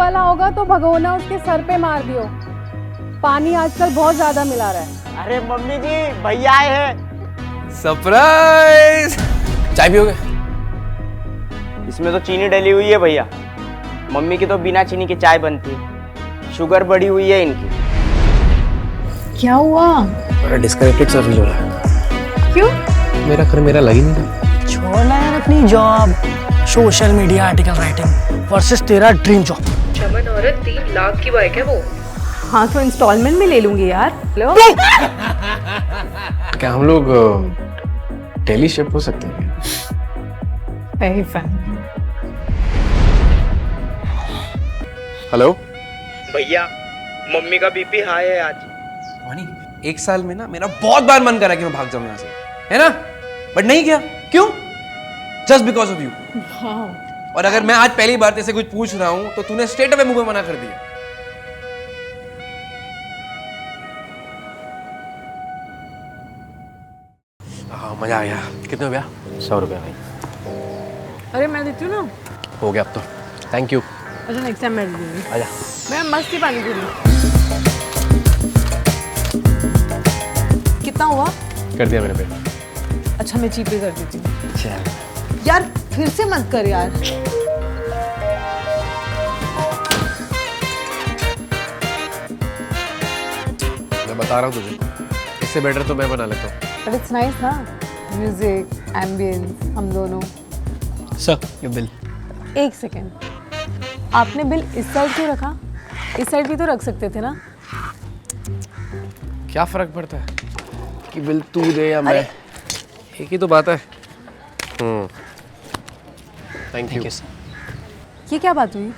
वाला होगा तो भगोना उसके सर पे मार दियो। पानी आजकल बहुत ज्यादा मिला रहा है। अरे मम्मी जी, भैया आए हैं। सरप्राइज! चाय पियोगे? इसमें तो चीनी डली हुई है भैया। मम्मी की तो बिना चीनी की चाय बनती है। शुगर बढ़ी हुई है इनकी। क्या हुआ? मेरा डिस्कनेक्टेड सर फील हो रहा है। क्यों? मेरा लग ही नहीं रहा। छोड़ना यार अपनी job, social media article writing versus तेरा ड्रीम जॉब। चमन औरत 3 लाख की बाइक है वो। हाँ तो इंस्टॉलमेंट में ले लूंगी यार। लो। क्या हम लोग दिल्ली शिफ्ट हो सकते हैं? Very fun. हेलो भैया, मम्मी का बीपी हाई है आज। वानी, 1 साल में ना मेरा बहुत बार मन करा कि मैं भाग जाऊं यहाँ से, है ना? बट नहीं किया। क्यों? Just because of you. और अगर मैं आज पहली बार तेरे से कुछ पूछ रहा हूं तो तूने स्ट्रेट अवे मुंह में मना कर दिया। हाँ, मजा आ गया। कितने हो गया? 100 रुपये भाई। अरे मैं देती हूँ ना। हो गया अब तो। Thank you. अच्छा नेक्स्ट टाइम मैं दे दूंगी। आजा। मैं मस्त ही पानी पूरी। कितना हुआ? कर दिया मेरे पे। अच्छा मैं जीपे कर देती हूँ। चल। यार फिर से मत कर यार। मैं बता रहा हूँ तुझे, इससे बेटर तो मैं बना लेता हूँ। बट इट्स नाइस ना, म्यूजिक, एम्बियंस, हम दोनों। सर ये बिल। एक सेकेंड, आपने बिल इस साइड क्यों रखा? इस साइड भी तो रख सकते थे ना। क्या फर्क पड़ता है कि बिल तू दे या मैं? एक ही तो बात है। Thank you sir. ये क्या बात हुई?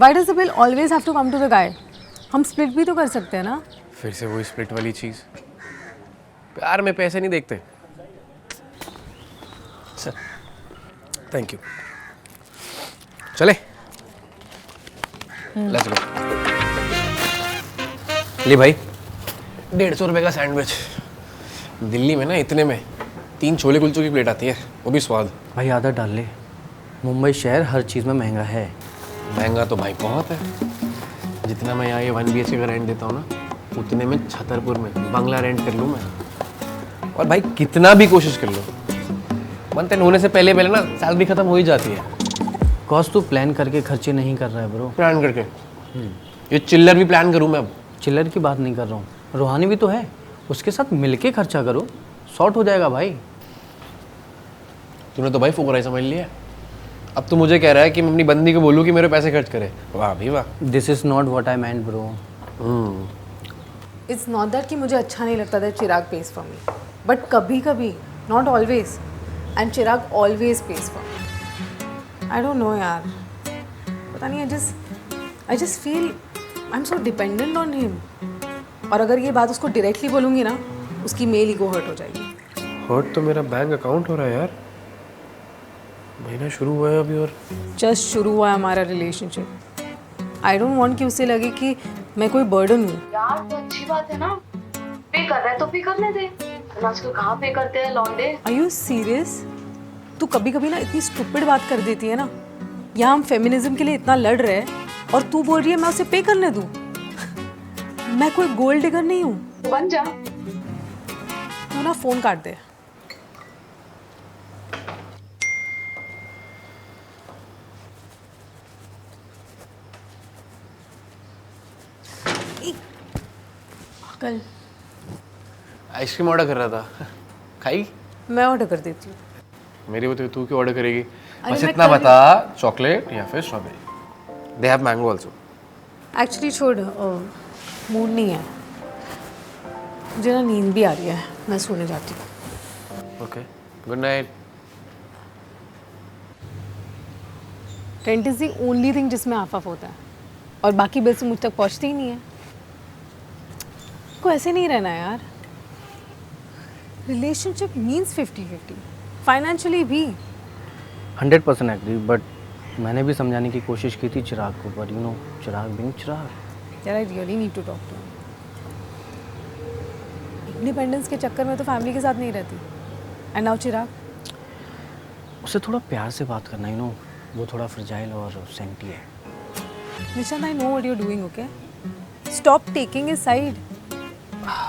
Why does the bill always have to come to the guy? हम स्प्लिट भी तो कर सकते हैं ना। फिर से वही स्प्लिट वाली चीज। प्यार में पैसे नहीं देखते सर थैंक यू। चले लेट्स गो। ले भाई, 150 रुपए का सैंडविच। दिल्ली में ना इतने में 3 छोले कुलचों की प्लेट आती है, वो भी स्वाद। भाई आदत डाल ले, मुंबई शहर हर चीज़ में महंगा है। महंगा तो भाई बहुत है। जितना मैं यहाँ ये 1 BHK का रेंट देता हूँ ना, उतने में छतरपुर में बंगला रेंट कर लूँ मैं। और भाई कितना भी कोशिश कर लो, मंथ एंड होने से पहले पहले ना सैलरी खत्म हो ही जाती है। कॉस्ट तू प्लान करके खर्चे नहीं कर रहा है ब्रो। प्लान करके ये चिल्लर भी प्लान करूँ मैं अब। चिल्लर की बात नहीं कर रहा हूँ, रूहानी भी तो है, उसके साथ मिलके खर्चा करो, सॉर्ट हो जाएगा भाई। तूने तो भाई फुकराई समझ लिया। अब तू मुझे कह रहा है कि मैं अपनी बंदी को बोलूँ कि मेरे पैसे खर्च करे। वाह भी वाह। This is not what I meant bro. It's not that कि मुझे अच्छा नहीं लगता था चिराग पेज फॉर मी, बट कभी कभी, not always, and Chirag always page for me. I don't know यार, पता नहीं, I just feel I am so dependent on him. और अगर ये बात उसको डायरेक्टली बोलूँगी ना, उसकी मेल ईगो हर्ट हो जाएगी। हर्ट तो मेरा बैंक अकाउंट हो रहा है यार। महीना शुरू हुआ है अभी और जस्ट शुरू हुआ है हमारा रिलेशनशिप। आई डोंट वांट कि उसे लगे कि मैं कोई बर्डन हूँ। यार तो अच्छी बात है ना, पे कर रहा है तो पे करने दे। आजकल कहाँ पे करते हैं लौंडे। Are you serious? तू कभी कभी ना इतनी स्टूपिड बात कर देती है ना। यहाँ हम फेमिनिज्म के लिए इतना लड़ रहे हैं और तू बोल रही है मैं उसे पे करने दूँ। मैं कोई गोल्ड डिगर नहीं हूँ। बन जा। तू ना फोन काट दे। कल आइसक्रीम ऑर्डर कर रहा था, खाई? मैं ऑर्डर कर देती हूँ। मेरी बता तू क्यों ऑर्डर करेगी? बस मैं इतना कर- बता, चॉकलेट या फिर strawberry? They have mango also. Actually छोड़, मूड नहीं है मुझे ना, नींद भी आ रही है, मैं सोने जाती हूँ। Okay, good night. Tent is the only thing जिसमें आफ होता है, और बाकी बिल्स मुझ तक पहुँचती ही नहीं है। को ऐसे नहीं रहना यार। रिलेशनशिप मीन्स 50-50, फाइनेंशियली भी। 100% एग्री, बट मैंने भी समझाने की कोशिश की थी चिराग को, पर you know Chirag being Chirag. यार I really need to talk to him. Independence के चक्कर में तो फैमिली के साथ नहीं रहती। And now Chirag. उससे थोड़ा प्यार से बात करना, यू नो वो थोड़ा फ्रजाइल और सेंटी है। Nishant, I know what you are doing, okay? Stop taking his side.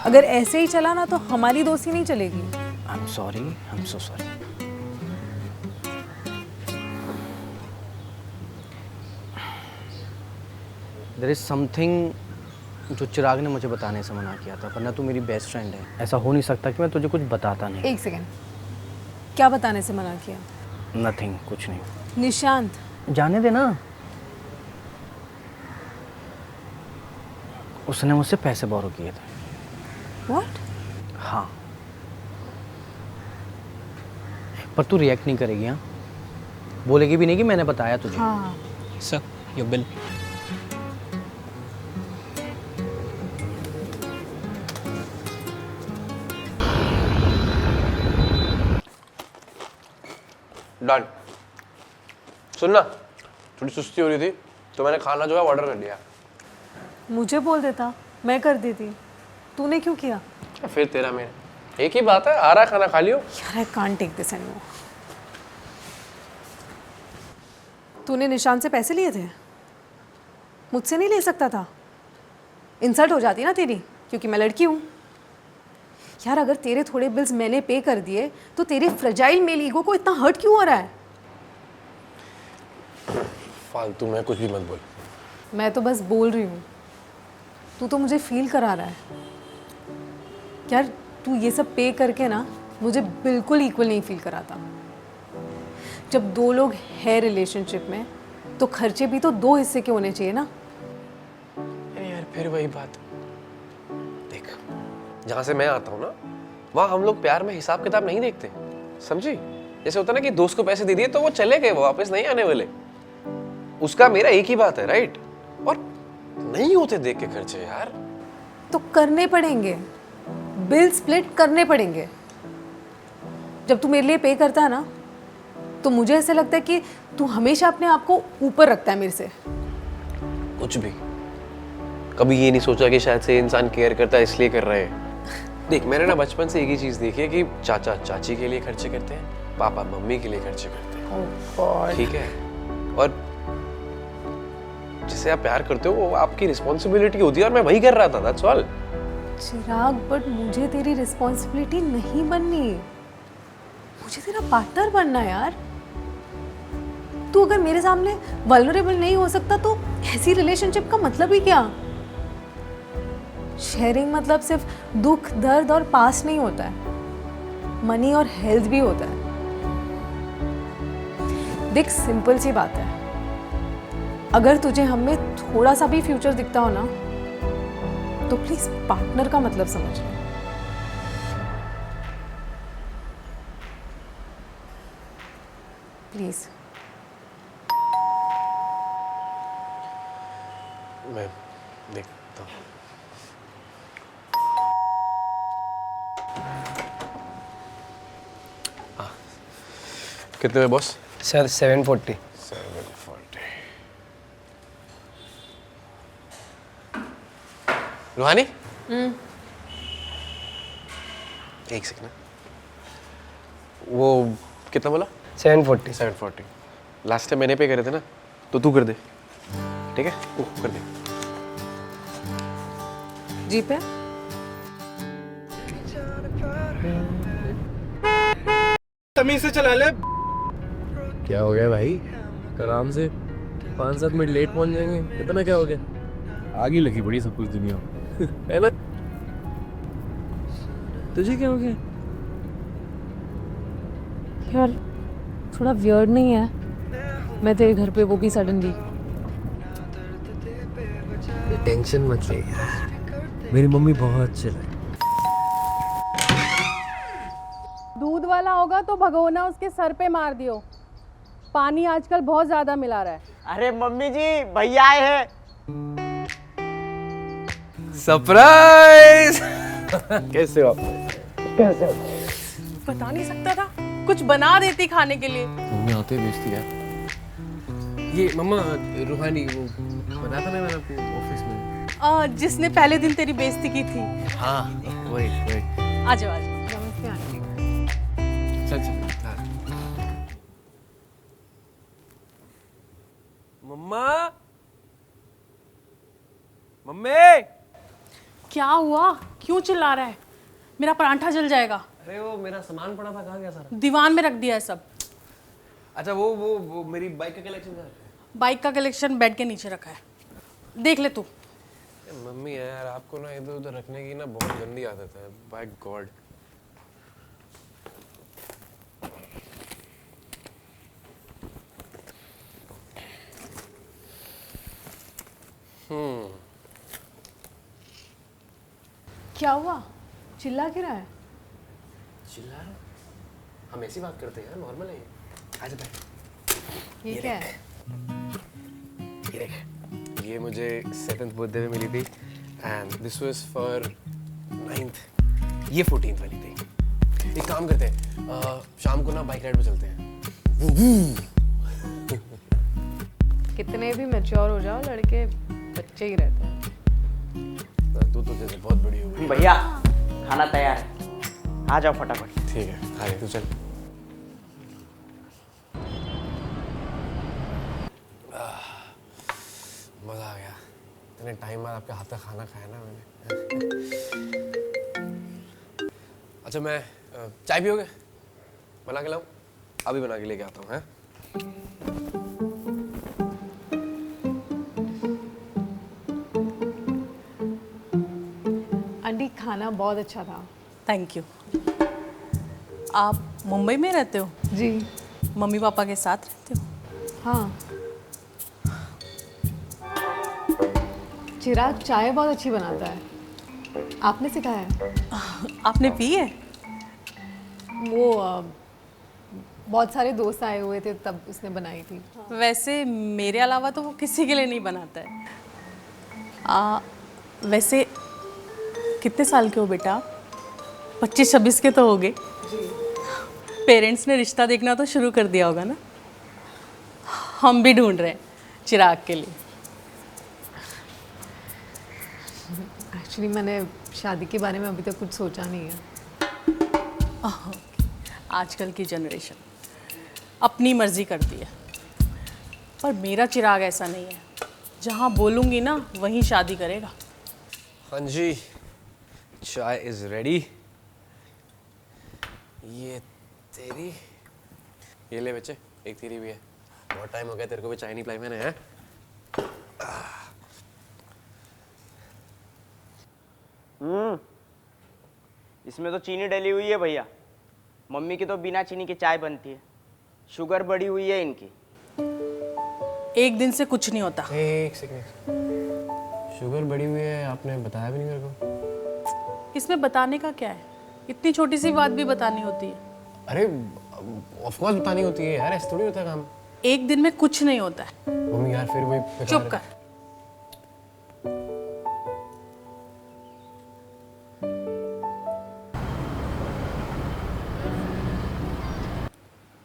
अगर ऐसे ही चला ना तो हमारी दोस्ती नहीं चलेगी. I am sorry, I am so sorry. There is something जो चिराग ने मुझे बताने से मना किया था, वरना तू मेरी बेस्ट फ्रेंड है. ऐसा हो नहीं सकता कि मैं तुझे कुछ बताता नहीं. एक सेकेंड, क्या बताने से मना किया? नथिंग, कुछ नहीं. निशांत, जाने दे ना. उसने मुझसे पैसे बोरो किए थे. व्हाट? हाँ, पर तू रिएक्ट नहीं करेगी. हाँ, बोलेगी भी नहीं कि मैंने बताया तुझे. हाँ. Sir your bill. डन. सुनना, थोड़ी सुस्ती हो रही थी तो मैंने खाना जो है ऑर्डर कर लिया. मुझे बोल देता, मैं कर देती. तूने क्यों किया? फिर तेरा मेरा एक ही बात है. आ रहा है खाना, खा लियो. यार, I can't take this anymore. तूने निशांत से पैसे लिए थे? मुझसे नहीं ले सकता था? इंसल्ट हो जाती ना तेरी, क्योंकि मैं लड़की हूँ. यार, अगर तेरे थोड़े बिल्स मैंने पे कर दिए तो तेरे फ्रेजाइल मेल ईगो को इतना हर्ट क्यों हो रहा है? फालतू में कुछ भी मत बोल. मैं तो बस बोल रही हूँ. तू तो मुझे फील करा रहा है. यार, तू ये सब पे करके ना मुझे बिल्कुल इक्वल नहीं फील कराता. जब दो लोग हैं रिलेशनशिप में तो खर्चे भी तो दो हिस्से के होने चाहिए ना. अरे यार, फिर वही बात. देख, जहाँ से मैं आता हूँ ना, वहाँ हम लोग प्यार में हिसाब किताब नहीं देखते. समझी? जैसे होता ना कि दोस्त को पैसे दे दिए तो वो चले गए, वो वापस नहीं आने वाले. उसका मेरा एक ही बात है, राइट? और नहीं होते देख के खर्चे यार. तो करने पड़ेंगे, बिल स्प्लिट करने पड़ेंगे. जब तू मेरे लिए पे करता है ना तो मुझे ऐसे लगता है कि तू हमेशा अपने आप को ऊपर रखता है मेरे से. कुछ भी. कभी ये नहीं सोचा कि शायद से इंसान केयर करता है इसलिए कर रहे हैं. देख, मैंने ना बचपन से एक ही चीज देखी है कि चाचा चाची के लिए खर्चे करते हैं, पापा मम्मी के लिए खर्चे करते हैं. ठीक है? और जिसे आप प्यार करते हो वो आपकी रिस्पॉन्सिबिलिटी होती है और मैं वही कर रहा था. That's all. चिराग, बट मुझे तेरी रिस्पॉन्सिबिलिटी नहीं बननी. मुझे तेरा पार्टनर बनना है यार. तू अगर मेरे सामने वल्नरेबल नहीं हो सकता तो ऐसी रिलेशनशिप का मतलब ही क्या? शेयरिंग मतलब सिर्फ दुख, दर्द और पास नहीं होता है, मनी और हेल्थ भी होता है. देख, सिंपल सी बात है. अगर तुझे हम में थोड़ा सा भी फ्यूचर दिखता हो ना तो प्लीज पार्टनर का मतलब समझ ले. प्लीज. मैं देखता हूँ. कितने में बॉस? सर 740. 740. रूहानी, एक सेकंड. वो कितना बोला? 740. 740. लास्ट टाइम मैंने पे करे थे ना, तो तू कर दे. ठीक है? तू कर दे. जी पे. तमीज से चला ले. क्या हो गया भाई? आराम से 5-7 मिनट लेट पहुंच जाएंगे. इतना क्या हो गया? आगे लगी बड़ी सब कुछ दुनिया है ना? तुझे क्या हो गया? यार, थोड़ा वियर्ड नहीं है मैं तेरे घर पे, वो भी सडनली? टेंशन मत ले यार, मेरी मम्मी बहुत चिल है. दूध वाला होगा तो भगोना उसके सर पे मार दियो. पानी आजकल बहुत ज्यादा मिला रहा है. अरे मम्मी जी, भैया आए हैं. सरप्राइज. कैसे हो आप? बता नहीं सकता था, कुछ बना देती खाने के लिए. मम्मी आते ही बेचती यार. ये मम्मा, रूहानी वो बताया था ना मैंने आपको ऑफिस में. जिसने पहले दिन तेरी बेइज्जती की थी. हाँ, वही. आ जाओ, आ जाओ. चल चल. मम्मा, मम्मी! क्या हुआ? क्यों चिल्ला रहा है? मेरा परांठा जल जाएगा। अरे वो मेरा सामान पड़ा था, कहाँ गया सारा? दीवान में रख दिया है सब। अच्छा वो मेरी बाइक का कलेक्शन कहाँ है? बाइक का कलेक्शन बेड के नीचे रखा है, देख ले तू। मम्मी यार आपको ना इधर उधर रखने की ना बहुत गंदी आदत है, बाय गॉड। क्या हुआ? चिल्ला क्यों रहा है? चिल्ला रहा हूँ? हम ऐसी बात करते हैं यार, नॉर्मल है ये। आज बैठ। ये क्या है? ये देख, ये मुझे 7th बर्थडे में मिली थी and this was for 9th, ये 14th वाली थी। एक काम करते हैं, शाम को ना बाइक राइड पे चलते हैं। कितने भी मैच्योर हो जाओ, लड़के बच्चे ही रहते हैं। तू तो जैसे बहुत बड़ी हो गई। भैया खाना तैयार है, आ जाओ फटाफट। ठीक है, खा ले तू, चल। मज़ा आ गया, इतने टाइम बाद आपके हाथ का खाना खाया ना मैंने। अच्छा मैं चाय पियोगे? बना के लाऊं? अभी बना के लेके आता हूँ। हैं? आंटी खाना बहुत अच्छा था। Thank you. आप मुंबई में रहते हो? जी मम्मी पापा के साथ रहते हो? हाँ। चिराग चाय बहुत अच्छी बनाता है, आपने सिखाया है? आपने पी है? वो बहुत सारे दोस्त आए हुए थे तब उसने बनाई थी। वैसे मेरे अलावा तो वो किसी के लिए नहीं बनाता है। वैसे कितने साल के हो बेटा? 25-26 के तो हो गए। पेरेंट्स ने रिश्ता देखना तो शुरू कर दिया होगा ना? हम भी ढूंढ रहे हैं चिराग के लिए। एक्चुअली मैंने शादी के बारे में अभी तक कुछ सोचा नहीं है। आजकल की जनरेशन अपनी मर्जी करती है, पर मेरा चिराग ऐसा नहीं है। जहाँ बोलूँगी ना वहीं शादी करेगा। हाँ जी, चाय इज रेडी। ये तेरी, ये ले बच्चे, एक तेरी भी है। बहुत टाइम हो गया तेरे को भी चाय नहीं पिलाई मैंने। है इसमें तो चीनी डली हुई है भैया। मम्मी की तो बिना चीनी की चाय बनती है, शुगर बढ़ी हुई है इनकी। एक दिन से कुछ नहीं होता। एक सेकंड, शुगर बढ़ी हुई है आपने बताया भी नहीं मेरे को। इसमें बताने का क्या है? इतनी छोटी सी बात भी बतानी होती है। अरे ऑफ कोर्स बतानी होती है यार, ऐसे थोड़ी होता है काम। एक दिन में कुछ नहीं होता है। मम्मी यार फिर वही बेकार चुप है। कर।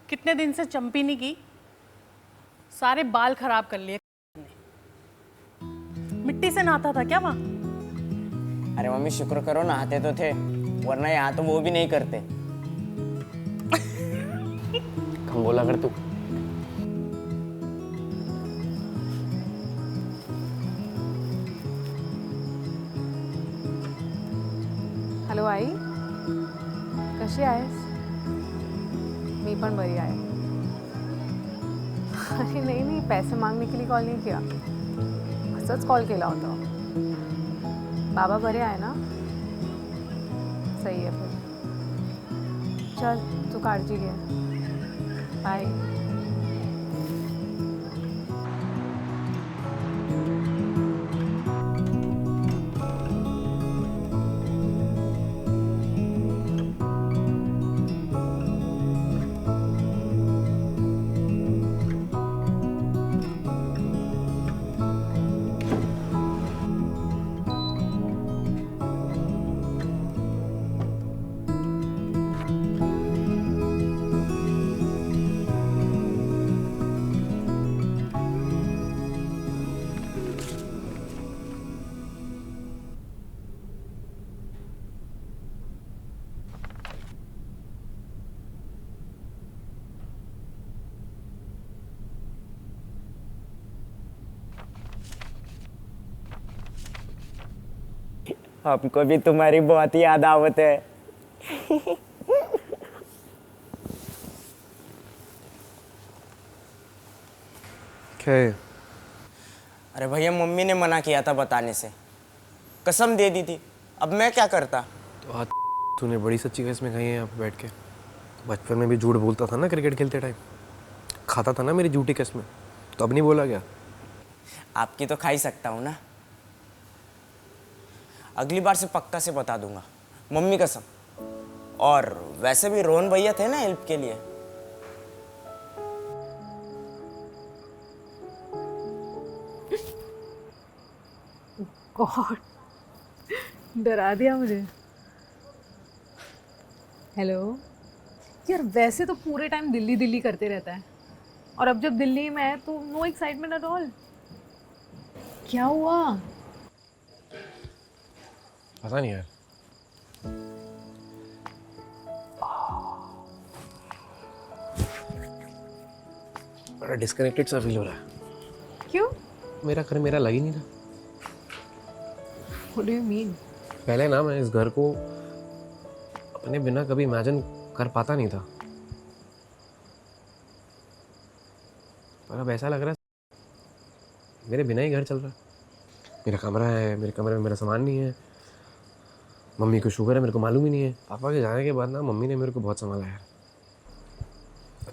कितने दिन से चंपी नहीं की, सारे बाल खराब कर लिए। मिट्टी से नहाता था क्या वहाँ? अरे मम्मी शुक्र करो नहाते तो थे, वरना यहाँ तो वो भी नहीं करते। कम बोला कर तू। हॅलो आई, कशी आहेस? मी पण बरी आहे। अरे नहीं पैसे मांगने के लिए कॉल नहीं किया, असंच कॉल केला होता। बाबा बरे आहे ना? सही है फिर। चल तू काळजी घे, बाय। हमको भी तुम्हारी बहुत ही याद आवत है। क्या है? अरे भैया मम्मी ने मना किया था बताने से, कसम दे दी थी, अब मैं क्या करता। तो आज तूने बड़ी सच्ची कसमें खाई है यहाँ पे बैठ के। बचपन में भी झूठ बोलता था ना क्रिकेट खेलते टाइम, खाता था ना मेरी झूठी कसमें, तो अब नहीं बोला क्या? आपकी तो खा ही सकता हूँ ना। अगली बार से पक्का से बता दूंगा, मम्मी कसम। और वैसे भी रोहन भैया थे ना हेल्प के लिए। गॉड, डरा दिया मुझे। हेलो यार, वैसे तो पूरे टाइम दिल्ली दिल्ली करते रहता है, और अब जब दिल्ली में है तो नो एक्साइटमेंट एट ऑल। क्या हुआ? पता नहीं यार। बड़ा डिस्कनेक्टेड सा फील हो रहा है। क्यों? मेरा घर मेरा लग ही नहीं रहा। What do you mean? पहले ना मैं इस घर को अपने बिना कभी इमेजिन कर पाता नहीं था, पर अब ऐसा लग रहा है मेरे बिना ही घर चल रहा है। मेरा कमरा है, मेरे कमरे में मेरा सामान नहीं है। मम्मी को शुगर है, मेरे को मालूम ही नहीं है। पापा के जाने के बाद ना मम्मी ने मेरे को बहुत संभाला यार।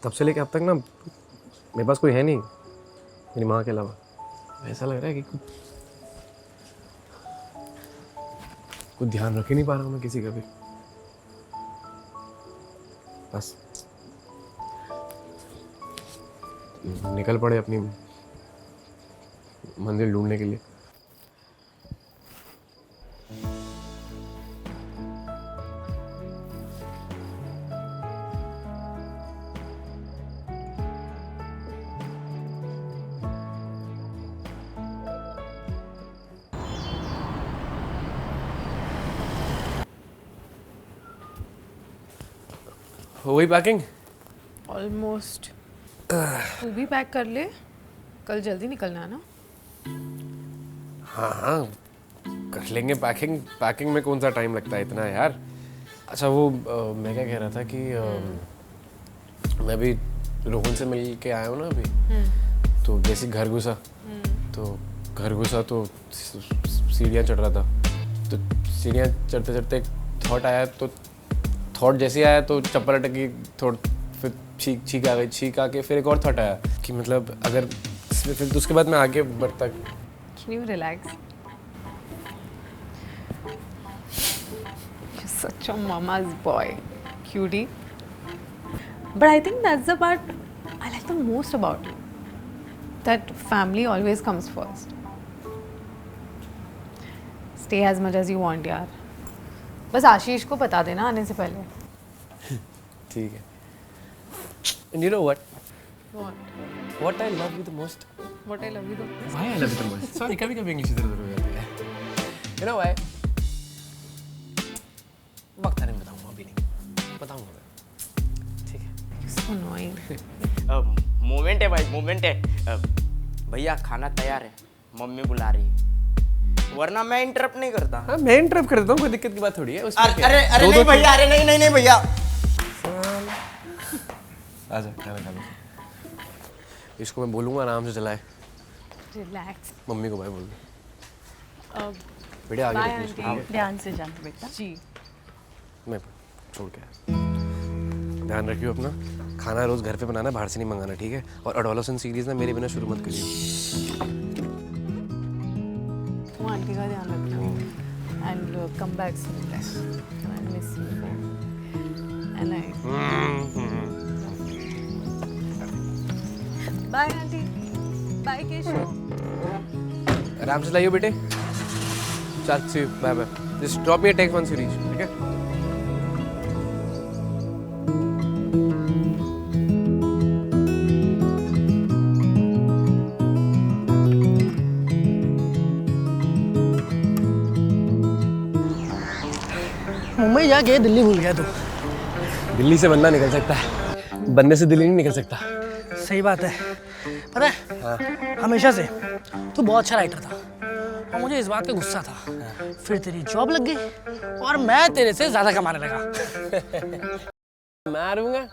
तब से लेके अब तक ना मेरे पास कोई है नहीं मेरी माँ के अलावा। ऐसा लग रहा है कि कुछ ध्यान रख ही नहीं पा रहा हूँ मैं किसी का भी। बस निकल पड़े अपनी मंजिल ढूंढने के लिए। हो गई पैकिंग? ऑलमोस्ट। तू भी पैक कर ले, कल जल्दी निकलना है ना। हाँ हाँ कर लेंगे पैकिंग। पैकिंग में कौन सा टाइम लगता है इतना यार। अच्छा वो मैं क्या कह रहा था कि मैं भी रोहन से मिल के आया हूँ ना अभी। तो जैसे घर घुसा तो सीढ़ियाँ चढ़ रहा था। तो सीढ़ियाँ चढ़ते चढ़ते एक थॉट आया, तो थॉट जैसे आया तो चप्पल अटकी, थोड़ा फिर छींक आ गई, छींक आके फिर एक और थॉट आया कि मतलब अगर फिर उसके बाद मैं आगे बढ़ता। Can you relax? You're such a mama's boy, cutie. But I think that's the part I like the most about you. That family always comes first. Stay as much as you want, यार. बस आशीष को बता देना आने से पहले। ठीक है। And you know what? What? What I love you the most? What I love you the most. Why I love you the most? Sorry, कभी-कभी इंग्लिश इधर उधर हो जाती है। You know why? वक्त आने में बताऊंगा, अभी नहीं बताऊंगा मैं। ठीक है। So annoying. मोमेंट है भाई, मोमेंट है। भैया खाना तैयार है, मम्मी बुला रही है, वरना मैं इंटरप्ट नहीं करता। हाँ मैं इंटरप्ट कर देता हूँ, कोई दिक्कत की बात थोड़ी है उसमें। क्या है? अरे नहीं भैया, अरे नहीं भैया। आजा खाना खा लो। इसको मैं बोलूँगा आराम से चलाए। Relax. मम्मी को बाय बोल दो। अब बेटे आगे Bye, रखो इसको। aunty. ध्यान से जाना बेटा। जी। मैं छोड़ के आया। ध्यान रखियो अपना। खाना रोज घर पे बनाना, बाहर से नहीं मंगाना, ठीक है? और एडोलसेंट सीरीज ना मेरे बिना शुरू मत करियो। वो आंटी का ध्यान रखना। And come back soon. I miss you. And I. Bye, auntie. Bye, Keshu. आराम से लाइयो बेटे। चल see bye bye. Just drop me a text once you reach, ठीक है? मुंबई जाके दिल्ली भूल गया तू। दिल्ली से बंदा निकल सकता है, बंदे से दिल्ली नहीं निकल सकता। सही बात है। पता है हमेशा से तू बहुत अच्छा राइटर था, और मुझे इस बात का गुस्सा था। फिर तेरी जॉब लग गई और मैं तेरे से ज़्यादा कमाने लगा। मारूंगा।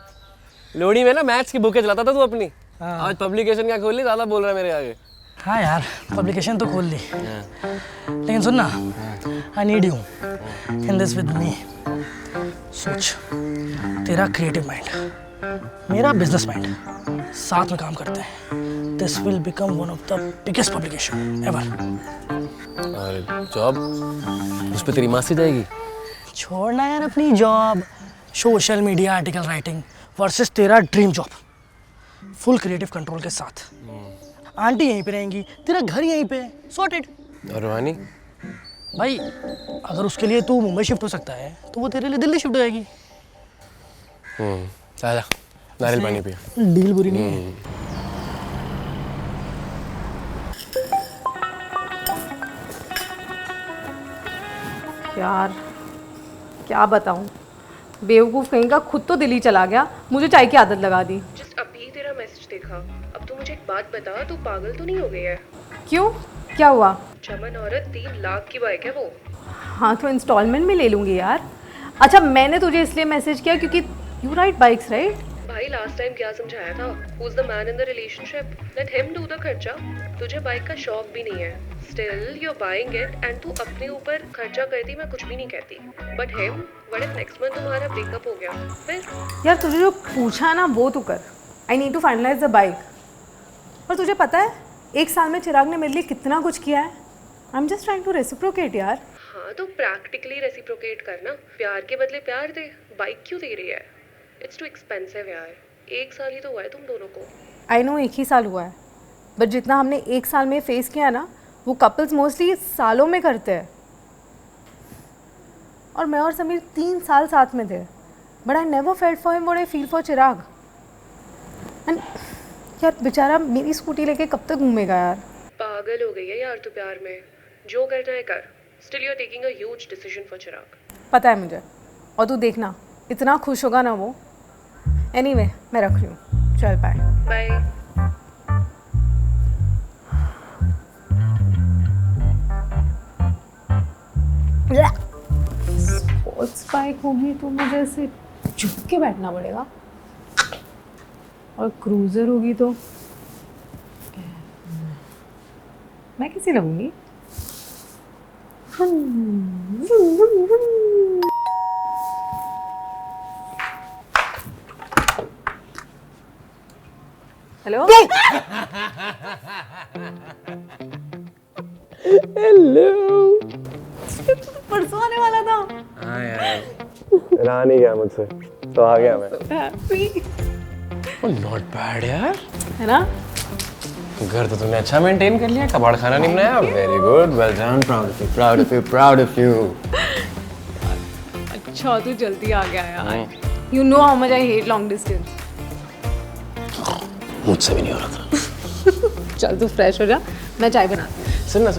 लोहड़ी में ना मैथ्स की बुकें चलाता था तू अपनी। आज पब्लिकेशन क्या खोल ली, ज़्यादा बोल रहा है मेरे आगे। हाँ यार, पब्लिकेशन तो खोल ली, लेकिन सुन ना, I need you in this with me. सोच, तेरा क्रिएटिव माइंड, मेरा बिजनेस माइंड, साथ में काम करते हैं। This will become one of the biggest publication ever. और जॉब उस पर तेरी मासी जाएगी। छोड़ना यार अपनी job, social media article writing versus तेरा dream job, full creative control के साथ। आंटी यहीं पे रहेंगी, तेरा घर यहीं पे, सॉर्टेड। और रूहानी? भाई अगर उसके लिए तू मुंबई शिफ्ट हो सकता है तो वो तेरे लिए दिल्ली शिफ्ट हो जाएगी। जा नारियल पानी पिया। डील बुरी नहीं है। यार क्या बताऊं, बेवकूफ़ कहीं का, खुद तो दिल्ली चला गया, मुझे चाय की आदत लगा दी। जस्ट अभी तेरा मैसेज देखा। अब तू मुझे एक बात बता, तू पागल तो नहीं हो गई है? क्यों, क्या हुआ? चमन औरत 3 लाख की बाइक है वो। हाँ तो इंस्टॉलमेंट में ले लूँगी यार। अच्छा मैंने तुझे इसलिए मैसेज किया क्योंकि यू राइट बाइक्स राइट? भाई लास्ट टाइम क्या समझाया था? Who is the man in the relationship, let him do the खर्चा। तुझे बाइक का शौक भी नहीं है, still you are buying it and तू अपने ऊपर खर्चा करती, मैं कुछ भी नहीं कहती। But him, what if next month तुम्हारा ब्रेकअप हो गया फिर? यार तुझे जो पूछा है ना वो तू कर। I need to finalize the bike. पर तुझे पता है 1 साल में चिराग ने मेरे लिए कितना कुछ किया है। I am just trying to reciprocate यार। हाँ तो प्रैक्टिकली रेसिप्रोकेट करना, प्यार के बदले प्यार दे। बाइक क्यों दे रही है? इट्स टू एक्सपेंसिव यार। 1 साल ही तो हुआ है तुम दोनों को। आई नो 1 ही साल हुआ है, बट जितना हमने 1 साल में फेस किया ना वो कपल्स मोस्टली सालों में करते हैं। और मैं और समीर 3 साल साथ में थे, but I never felt for him what I feel for Chirag. And यार बेचारा मेरी स्कूटी लेके कब तक घूमेगा यार। पागल हो गई है यार तू प्यार में। जो करना है कर। Still you are taking a huge decision for Chirag. पता है मुझे, और तू देखना इतना खुश होगा ना वो। एनीवे मैं रख रही हूँ, चल बाय। बाय। स्पोर्ट्स बाइक होगी तो मुझे ऐसे झुक के बैठना पड़ेगा, और क्रूजर होगी तो मैं कैसे लगूंगी? Hello hello. परसों आने वाला था। हाँ यार, रहा नहीं गया मुझसे, तो आ गया मैं। नॉट बैड यार, है ना? घर तो तुमने अच्छा मेंटेन कर लिया, कबाड़ खाना नहीं बनाया। Very good, well done, proud of you, proud of you, proud of you. अच्छा तू जल्दी आ गया यार। You know how much I hate long distance. मुझसे भी नहीं हो रहा था। चल तू फ्रेश हो जा, मैं चाय बनाती हूँ। सुनना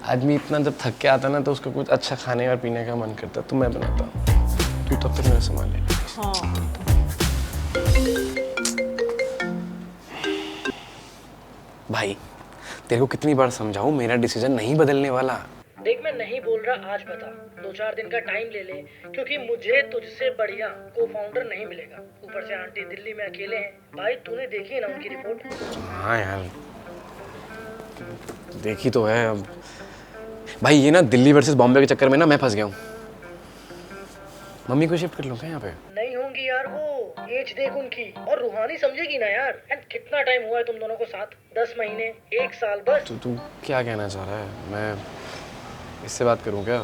आदमी इतना जब थक के आता ना तो उसको कुछ अच्छा खाने और पीने का मन करता है, तो मैं बनाता हूँ, तू तब तक मेरा सामान ले। हाँ भाई तेरे को कितनी बार समझाऊं, मेरा डिसीजन नहीं बदलने वाला। देख मैं नहीं बोल रहा आज बता, 2-4 दिन का टाइम ले ले, क्योंकि मुझे तुझसे बढ़िया को फाउंडर नहीं मिलेगा। ऊपर से आंटी दिल्ली में अकेले हैं। भाई तूने देखी ना उनकी रिपोर्ट? हाँ यार देखी तो है। अब भाई ये ना दिल्ली वर्सेस बॉम्बे के चक्कर में ना मैं फंस गया हूँ। मम्मी को शिफ्ट कर लूँ क्या यहाँ पे? नहीं होंगी यार, वो एज देख उनकी, और रूहानी समझेगी ना यार। एंड कितना टाइम हुआ है तुम दोनों को साथ? 10 महीने, 1 साल बस। तू क्या कहना चाह रहा है? मैं इससे बात करूँ क्या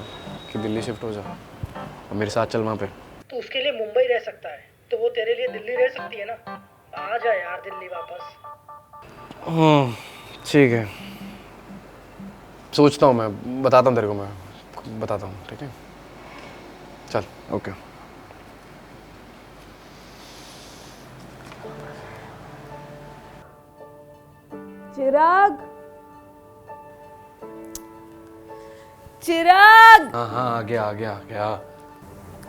कि दिल्ली शिफ्ट हो जा और मेरे साथ चल वहाँ पे? तू उसके लिए मुंबई रह सकता है तो वो तेरे लिए दिल्ली रह सकती है ना। आ जा यार दिल्ली वापस। ठीक है, सोचता हूँ, मैं बताता हूँ तेरे को, मैं बताता हूँ, ठीक है? चल ओके। चिराग, चिराग। हाँ हाँ आ गया आ गया आ गया।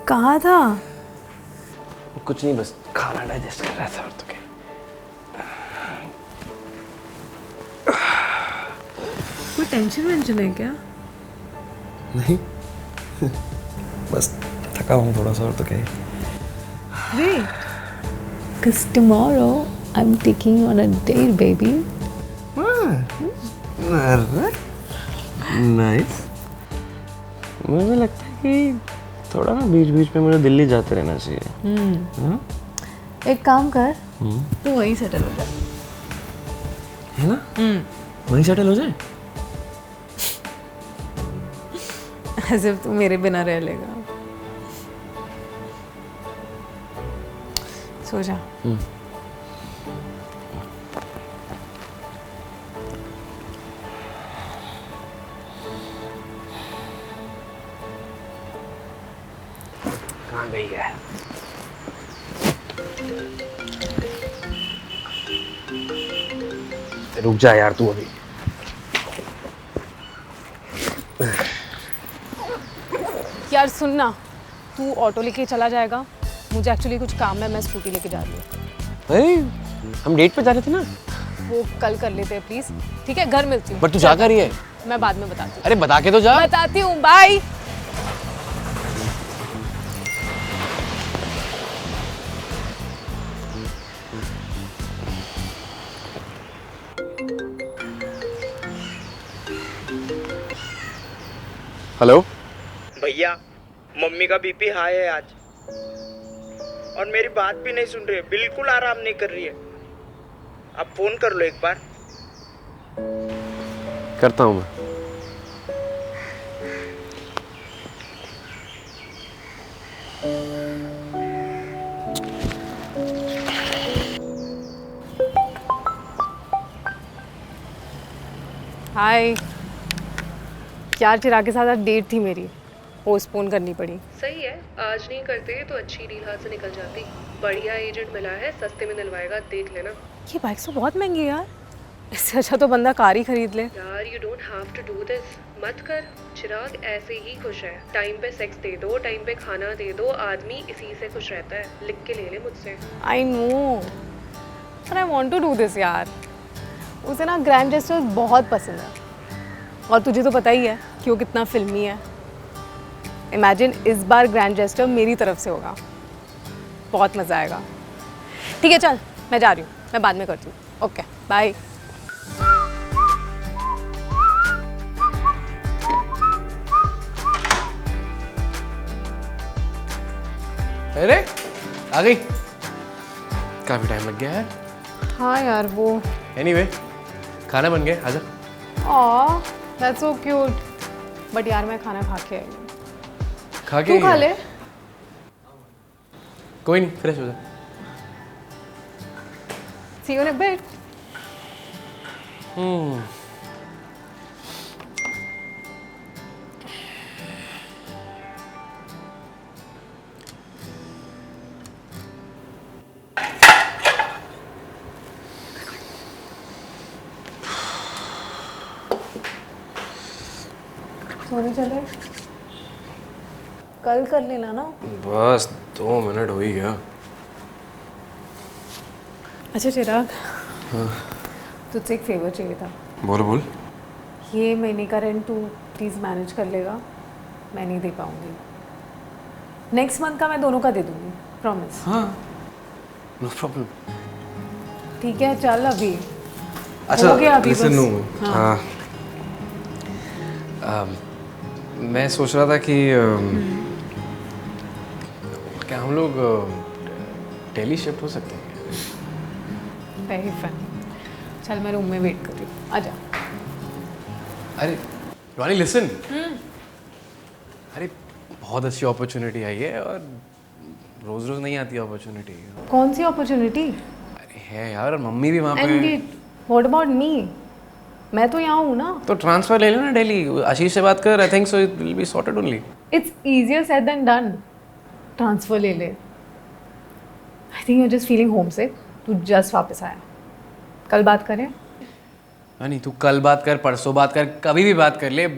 कहाँ था? कुछ नहीं, बस खाना डाइजेस्ट कर रहा था। और तो क्या। टेंशन वेंशन है क्या? नहीं बस थका हूँ थोड़ा सा, और तो क्या ही। Wait, because tomorrow I'm taking you on a date, baby. Nice. मुझे लगता है कि थोड़ा ना बीच बीच में मुझे दिल्ली जाते रहना चाहिए। एक काम कर, तू वहीं सेटल हो जा। है ना? वहीं सेटल हो जाए। As if तू मेरे बिना रह लेगा। सो जा। कहाँ गई है? रुक जा यार तू अभी। यार सुन ना, तू ऑटो लेके चला जाएगा, मुझे एक्चुअली कुछ काम है, मैं स्कूटी लेके जा रही हूँ। अरे हम डेट पे जा रहे थे ना। वो कल कर लेते हैं प्लीज, ठीक है? घर मिलती हूँ। बट तू जा कर रही है। मैं बाद में बताती हूँ। अरे बता के तो जा। बताती हूँ, बाय। हेलो भैया, मम्मी का बीपी हाई है आज, और मेरी बात भी नहीं सुन रही है, बिल्कुल आराम नहीं कर रही है। आप फोन कर लो एक बार। करता हूँ मैं। हाय यार, चिराग के साथ आज डेट थी मेरी, पोस्टपोन करनी पड़ी। सही है, आज नहीं करते तो अच्छी डील हाथ से निकल जाती। बढ़िया एजेंट मिला है, सस्ते में दिलवाएगा, देख लेना। ये बाइक तो बहुत महंगी है यार, इससे अच्छा तो बंदा कार ही खरीद ले। यार you don't have to do this, मत कर। चिराग ऐसे ही खुश है। टाइम पे सेक्स दे दो, टाइम पे खाना दे दो, आदमी इसी से खुश रहता है। लिख के ले ले मुझसे। आई नो, पर I want to do this यार। उसे ना ग्रैंड जेस्चर्स बहुत पसंद है, और तुझे तो पता ही है कि वो कितना फिल्मी है। इमेजिन इस बार ग्रैंड जेस्चर मेरी तरफ से होगा, बहुत मज़ा आएगा। ठीक है चल, मैं जा रही हूँ, मैं बाद में करती हूँ। Okay bye. अरे आ गई, काफी टाइम लग गया है। हाँ यार वो एनीवे खाना बन गया, आजा। Aw, that's so cute. But यार मैं खाना खा के आई हूँ। खा के तू खा ले। कोई नहीं, फ्रेश हो जा। See you in a bit. सोने चले? कल कर लेना ना। बस 2 मिनट हो ही गया। अच्छा चिराग, तुझसे एक फेवर चाहिए था। बोल बोल। ये महीने का रेंट तू प्लीज़ मैनेज कर लेगा, मैं नहीं दे पाऊँगी। नेक्स्ट मंथ का मैं दोनों का दे दूँगी, प्रॉमिस। हाँ नो प्रॉब्लम। ठीक है चल अभी। अच्छा हो गया अभी listen, बस। no, हाँ। मैं सोच रहा था कि क्या हम लोग दिल्ली शिफ्ट हो सकते हैं? Very funny. चल मैं रूम में वेट कर रही हूँ, आजा। अरे रॉनी लिसन। अरे बहुत अच्छी अपॉर्चुनिटी आई है, और रोज रोज नहीं आती अपॉर्चुनिटी। कौन सी अपॉर्चुनिटी? अरे है यार, मम्मी भी वहाँ एंड पे। What about me? मैं तो यहाँ हूँ ना। तो ट्रांसफर ले लेना दिल्ली, आशीष से बात कर। I think so it will be sorted only. It's easier said than done. Transfer ले ले। I think you are just feeling homesick. तू जस्ट वापस आया, कल बात करें। नहीं तू कल बात कर, परसों बात कर, कभी भी बात कर ले,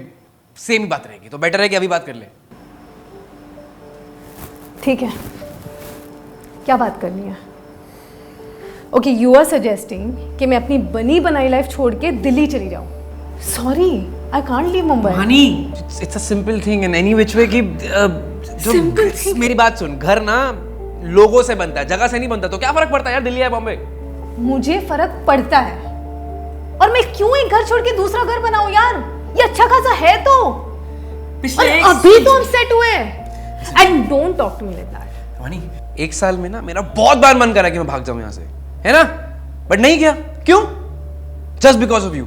सेम ही बात रहेगी। तो बेटर है कि अभी बात कर ले। ठीक है, क्या बात करनी है? ओके, यू आर सजेस्टिंग कि मैं अपनी बनी बनाई लाइफ छोड़ के दिल्ली चली जाऊँ। Sorry, I can't leave Mumbai. Honey it's a simple thing in any which way कि Simple thing. मेरी बात सुन, घर ना लोगों से बनता है, जगह से नहीं बनता। तो क्या फर्क पड़ता है यार, दिल्ली है बॉम्बे? मुझे फर्क पड़ता है, और मैं क्यों एक घर छोड़ के दूसरा घर बनाऊं यार? ये अच्छा खासा है तो, और अभी तो हम सेट हुए हैं। And don't talk to me like that. Honey, 1 साल में ना मेरा बहुत बार मन करा कि मैं भाग जाऊं यहाँ से, है ना, बट नहीं किया। क्यों? Just because of you.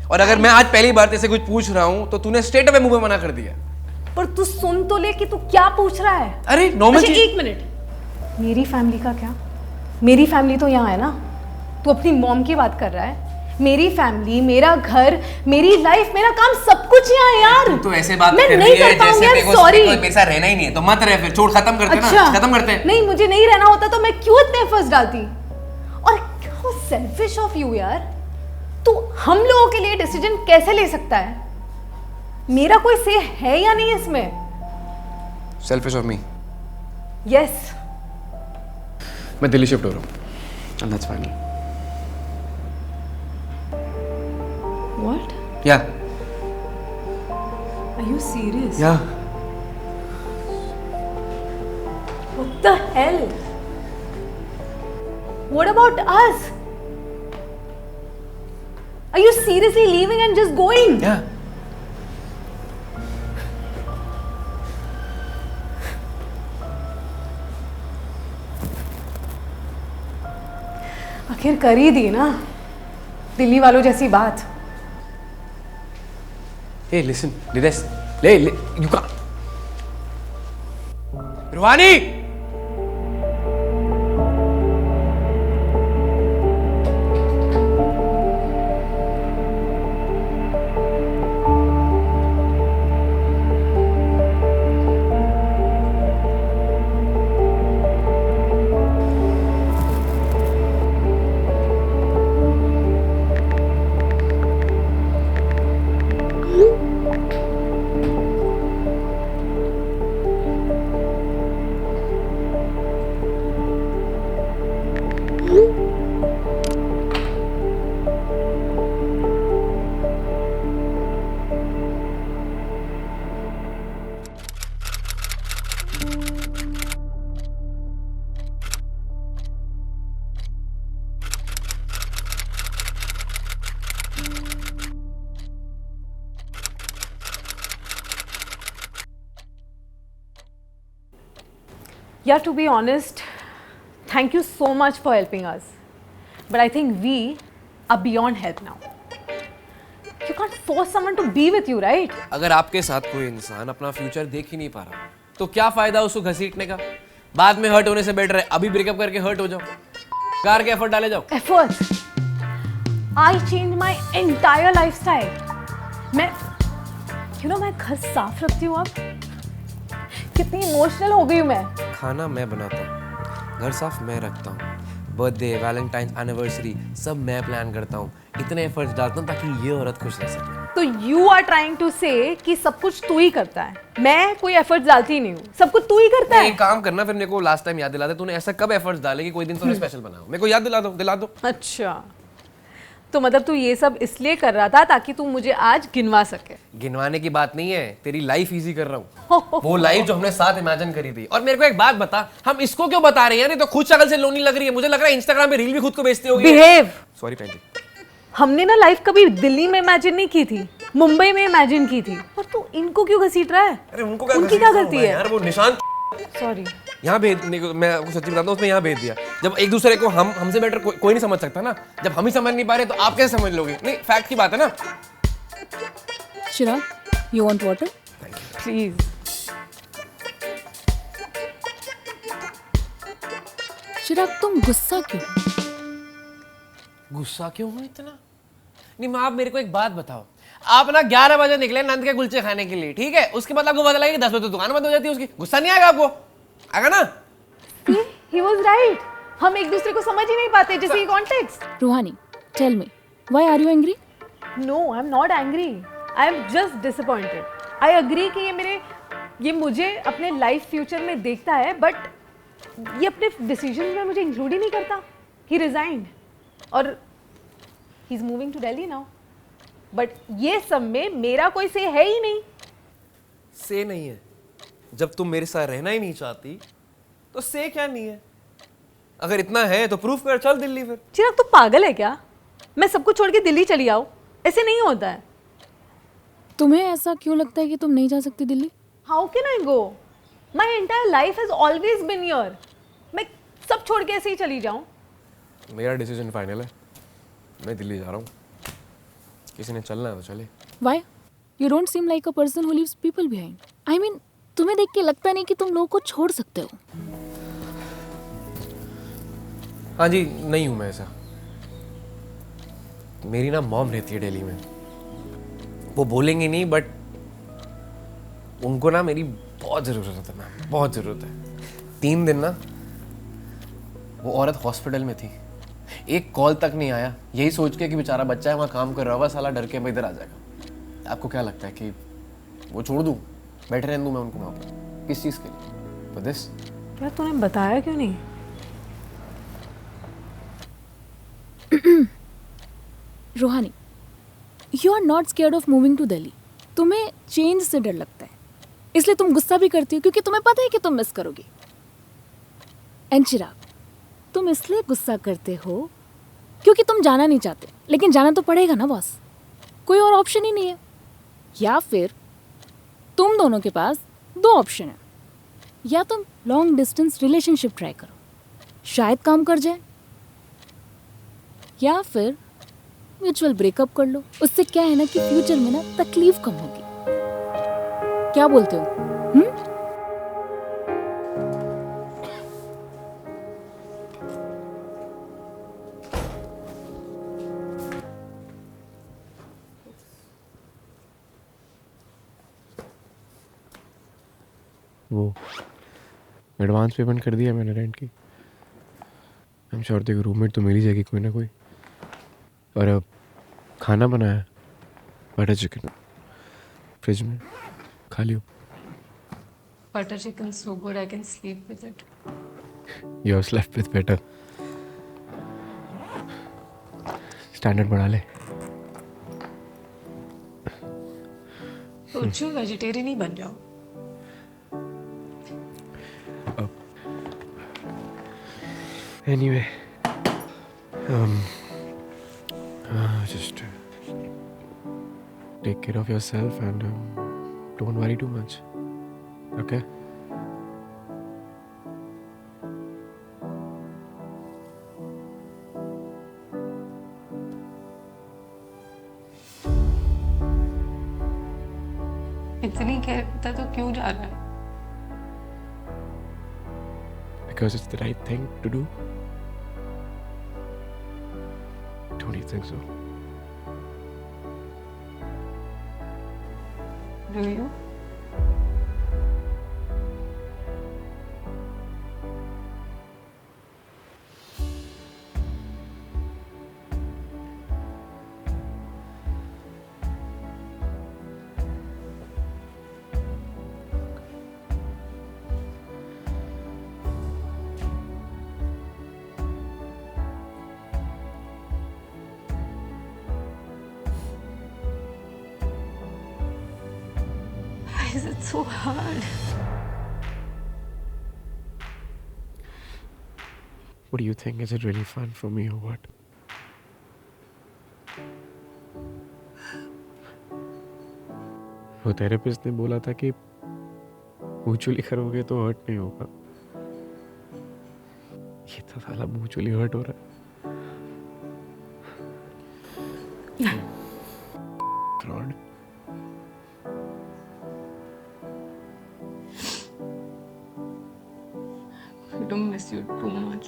और अगर मैं आज पहली बार तेरे से कुछ पूछ रहा हूँ तो तूने स्ट्रेट अवे मुंह में मना कर दिया। पर तू सुन तो ले कि तू क्या पूछ रहा है। अरे नॉर्मल अच्छा, एक मिनट, मेरी फैमिली का क्या? मेरी फैमिली तो यहाँ है ना। तू अपनी मॉम की बात कर रहा है। मेरी फैमिली, मेरा घर, मेरी लाइफ, मेरा काम, सब कुछ यहाँ है यार। तो ऐसे बात मैं कर नहीं रही है कर पाऊंगी जैसे यार, सॉरी। मेरे साथ रहना ही नहीं है तो मत रह, फिर छोड़, खत्म करते हैं अच्छा, ना, खत्म करते हैं। नहीं, मुझे नहीं रहना होता तो मैं क्यों इतने एफर्ट्स डालती? और हाउ सेल्फिश ऑफ यू यार। तू हम लोगों के लिए डिसीजन कैसे ले सकता है? मेरा कोई से है या नहीं इसमें? Selfish of me. यस। मैं दिल्ली शिफ्ट हो रहा हूँ, and that's final. What? Yeah. Are you serious? Yeah. What the hell? What about us? Are you seriously leaving and just going? Yeah. आखिर कर ही दी ना दिल्ली वालों जैसी बात। Hey, listen, Nidesh. You can't. रुहानी! Yeah, to be honest, thank you so much for helping us. But I think we are beyond help now. You can't force someone to be with you, right? अगर आपके साथ कोई इंसान अपना future देख ही नहीं पा रहा तो क्या फायदा उसको घसीटने का? बाद में हर्ट होने से बेटर है अभी ब्रेकअप करके हर्ट हो जाओ, कार के एफर्ट डाले जाओ। Efforts. I changed my entire lifestyle. मैं घर साफ रखती हूँ अब। कितनी इमोशनल हो गई हूँ मैं। खाना मैं बनाता हूँ, घर साफ मैं रखता हूँ, बर्थडे, वैलेंटाइन, एनिवर्सरी सब मैं प्लान करता हूँ, इतने एफर्ट्स डालता हूँ ताकि ये औरत खुश रह सके। तो यू आर ट्राइंग टू से कि सब कुछ तू ही करता है, मैं कोई एफर्ट्स डालती ही नहीं हूँ, सब कुछ तू ही करता है। एक काम करना, फिर मेरे को लास्ट टाइम याद दिला दे, तूने ऐसा कब एफर्ट्स डाले कि कोई दिन तूने स्पेशल बनाओ? मेरे को याद दिला दो। अच्छा, तो मतलब तू ये सब इसलिए कर रहा था ताकि तू मुझे आज गिनवा सके? गिनवाने की बात नहीं है, तेरी लाइफ इजी कर रहा हूँ। वो लाइफ जो हमने साथ इमेजिन करी थी। और मेरे को एक बात बता, हम इसको क्यों बता रहे हैं? नहीं तो खुद शक्ल से लोनी लग रही है। मुझे लग रहा है इंस्टाग्राम पे रील भी खुद को बेचती होगी। बिहेव। सॉरी बहन जी। हमने ना लाइफ कभी दिल्ली में इमेजिन नहीं की थी, मुंबई में इमेजिन की थी। और तू इनको क्यों घसीट रहा है? अरे उनकी क्या गलती है यार? वो निशान सॉरी यहाँ भेजने को, मैं आपको सच्ची बताता हूँ, उसने यहाँ भेज दिया। जब एक दूसरे को हमसे बेटर कोई नहीं समझ सकता ना। जब हम ही समझ नहीं पा रहे तो आप कैसे समझ लोगे? नहीं, फैक्ट की बात है ना। चिराग, यू वांट वाटर? प्लीज। चिराग, तुम गुस्सा क्यों? गुस्सा क्यों हो इतना? नहीं, मैं आप मेरे को एक बात बताओ, आप ना 11 बजे निकले नंद के कुलचे खाने के लिए, ठीक है? उसके बाद आपको पता लगा कि 10 बजे तो दुकान बंद हो जाती है उसकी। गुस्सा नहीं आएगा आपको? आएगा ना? He was right. हम एक दूसरे को समझ ही नहीं पाते जैसे ये context. Ruhani, tell me, why are you angry? No, I'm not angry. I'm just disappointed. I agree कि ये मुझे अपने लाइफ फ्यूचर में देखता है, बट ये अपने डिसीजन में मुझे इंक्लूड ही नहीं करता। He resigned और he's moving to Delhi now. But ये सब में मेरा कोई से है ही नहीं। से नहीं है? जब तुम मेरे साथ रहना ही नहीं चाहती तो से क्या नहीं है? अगर इतना है तो प्रूफ कर, चल दिल्ली फिर। चिराग तू पागल है क्या? मैं सब कुछ छोड़ के दिल्ली चली आऊँ? ऐसे नहीं होता है। तुम्हें ऐसा क्यों लगता है कि तुम नहीं जा सकती Delhi? How can I go? My entire life has always been here. मैं सब छोड़ के ऐसे ही चली जाऊँ? मेरा डिसीजन फाइनल है, मैं दिल्ली जा रहा हूँ। किसी ने चलना है तो चले। Why? You don't seem like a person who leaves people behind. I mean, तुम्हें देख के लगता नहीं कि तुम लोगों को छोड़ सकते हो। हाँ जी, नहीं हूँ मैं ऐसा। मेरी ना मॉम रहती है दिल्ली में, वो बोलेंगे नहीं बट उनको ना मेरी बहुत ज़रूरत है मैम, बहुत ज़रूरत है। 3 दिन ना वो औरत हॉस्पिटल में थी, एक कॉल तक नहीं आया, यही सोच के कि बेचारा बच्चा है वहाँ काम कर रहा होगा, साला डर के मैं इधर आ जाएगा। आपको क्या लगता है कि वो छोड़ दूँ, बैठे रहने दूँ मैं उनको वहाँ पर? किस चीज़ के लिए? For this. यार तूने बताया क्यों नहीं? Rohani, you are not scared of moving to Delhi. तुम्हें चेंज से डर लगता है, इसलिए तुम गुस्सा भी करती हो क्योंकि तुम्हें पता है कि तुम मिस करोगी। एंड चिराग, तुम इसलिए गुस्सा करते हो क्योंकि तुम जाना नहीं चाहते, लेकिन जाना तो पड़ेगा ना बॉस, कोई और ऑप्शन ही नहीं है। या फिर तुम दोनों के पास 2 ऑप्शन है, या तुम लॉन्ग डिस्टेंस रिलेशनशिप ट्राई करो, शायद काम कर जाए, या फिर म्यूचुअल ब्रेकअप कर लो। उससे क्या है ना कि फ्यूचर में ना तकलीफ कम होगी। क्या बोलते हो? वो एडवांस पेमेंट कर दिया मैंने रेंट की। आई एम श्योर देखो रूममेट तो मिल ही जाएगी कोई ना कोई। और अब खाना बनाया, बटर चिकन फ्रिज में, खा लियो। Butter chicken so good I can sleep with it. You have slept with better. Standard बढ़ा ले। सोचो वेजिटेरियन ही बन जाओ। Anyway, just take care of yourself and don't worry too much. Okay? इतनी कहता तो क्यों जा रहा है? Because it's the right thing to do. Don't you think so? Do you? Why is it so hard? What do you think? Is it really fun for me or what? वो therapist ने बोला था कि मुंह चुली करोगे तो hurt नहीं होगा। ये तो साला मुंह चुली हर्ट हो रहा है। Fraud. I don't miss you too much.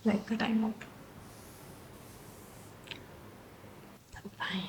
Like a time out. Bye.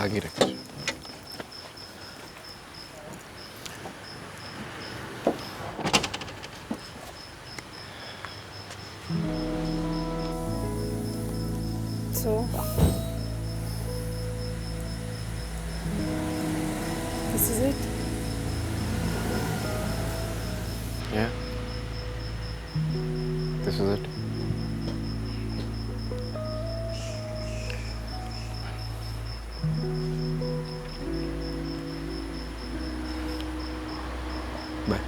आगे रख। So, this is it. Yeah. This is it. Bye.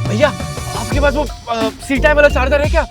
भैया आपके पास वो सी टाइप वाला चार्जर है क्या?